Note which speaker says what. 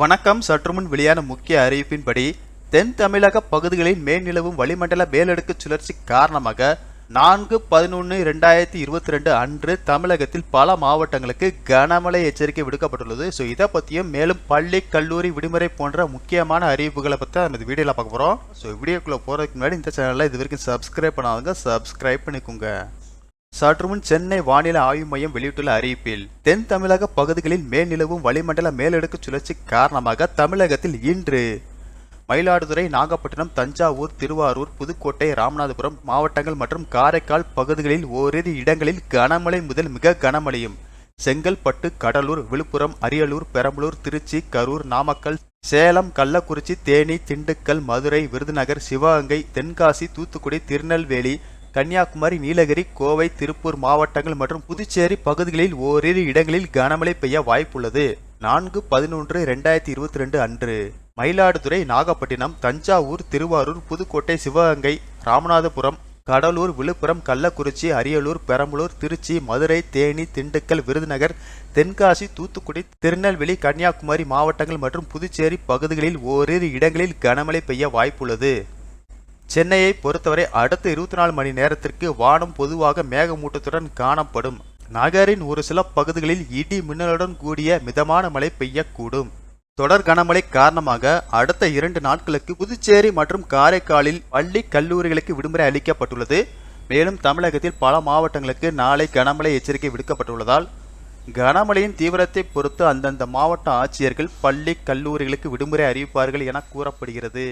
Speaker 1: வணக்கம். சற்றுமுன் வெளியான முக்கிய அறிவிப்பின்படி தென் தமிழக பகுதிகளில் மேல்நிலவும் வளிமண்டல மேலடுக்கு சுழற்சி காரணமாக 4/11/2022 அன்று தமிழகத்தில் பல மாவட்டங்களுக்கு கனமழை எச்சரிக்கை விடுக்கப்பட்டுள்ளது. ஸோ இதை பற்றியும் மேலும் பள்ளி கல்லூரி விடுமுறை போன்ற முக்கியமான அறிவிப்புகளை பற்றி நம்ம இந்த வீடியோவில் பார்க்க போகிறோம். ஸோ வீடியோக்குள்ளே போகிறதுக்கு முன்னாடி இந்த சேனலில் இது வரைக்கும் சப்ஸ்கிரைப் பண்ணாதவங்க சப்ஸ்கிரைப் பண்ணிக்கோங்க. சற்றுமுன் சென்னை வானிலை ஆய்வு மையம் வெளியிட்டுள்ள அறிவிப்பில் தென் தமிழக பகுதிகளில் மேல்நிலவும் வளிமண்டல மேலடுக்கு சுழற்சி காரணமாக தமிழகத்தில் இன்று மயிலாடுதுறை, நாகப்பட்டினம், தஞ்சாவூர், திருவாரூர், புதுக்கோட்டை, ராமநாதபுரம் மாவட்டங்கள் மற்றும் காரைக்கால் பகுதிகளில் ஓரிரு இடங்களில் கனமழை முதல் மிக கனமழையும், செங்கல்பட்டு, கடலூர், விழுப்புரம், அரியலூர், பெரம்பலூர், திருச்சி, கரூர், நாமக்கல், சேலம், கள்ளக்குறிச்சி, தேனி, திண்டுக்கல், மதுரை, விருதுநகர், சிவகங்கை, தென்காசி, தூத்துக்குடி, திருநெல்வேலி, கன்னியாகுமரி, நீலகிரி, கோவை, திருப்பூர் மாவட்டங்கள் மற்றும் புதுச்சேரி பகுதிகளில் ஓரிரு இடங்களில் கனமழை பெய்ய வாய்ப்புள்ளது. 4/11/2022 அன்று மயிலாடுதுறை, நாகப்பட்டினம், தஞ்சாவூர், திருவாரூர், புதுக்கோட்டை, சிவகங்கை, ராமநாதபுரம், கடலூர், விழுப்புரம், கள்ளக்குறிச்சி, அரியலூர், பெரம்பலூர், திருச்சி, மதுரை, தேனி, திண்டுக்கல், விருதுநகர், தென்காசி, தூத்துக்குடி, திருநெல்வேலி, கன்னியாகுமரி மாவட்டங்கள் மற்றும் புதுச்சேரி பகுதிகளில் ஓரிரு இடங்களில் கனமழை பெய்ய வாய்ப்புள்ளது. சென்னையை பொறுத்தவரை அடுத்த 24 மணி நேரத்திற்கு வானம் பொதுவாக மேகமூட்டத்துடன் காணப்படும். நகரின் ஒரு சில பகுதிகளில் இடி மின்னலுடன் கூடிய மிதமான மழை பெய்யக்கூடும். தொடர் கனமழை காரணமாக அடுத்த 2 நாட்களுக்கு புதுச்சேரி மற்றும் காரைக்காலில் பள்ளி கல்லூரிகளுக்கு விடுமுறை அளிக்கப்பட்டுள்ளது. மேலும் தமிழகத்தில் பல மாவட்டங்களுக்கு நாளை கனமழை எச்சரிக்கை விடுக்கப்பட்டுள்ளதால் கனமழையின் தீவிரத்தை பொறுத்து அந்தந்த மாவட்ட ஆட்சியர்கள் பள்ளி கல்லூரிகளுக்கு விடுமுறை அறிவிப்பார்கள் என கூறப்படுகிறது.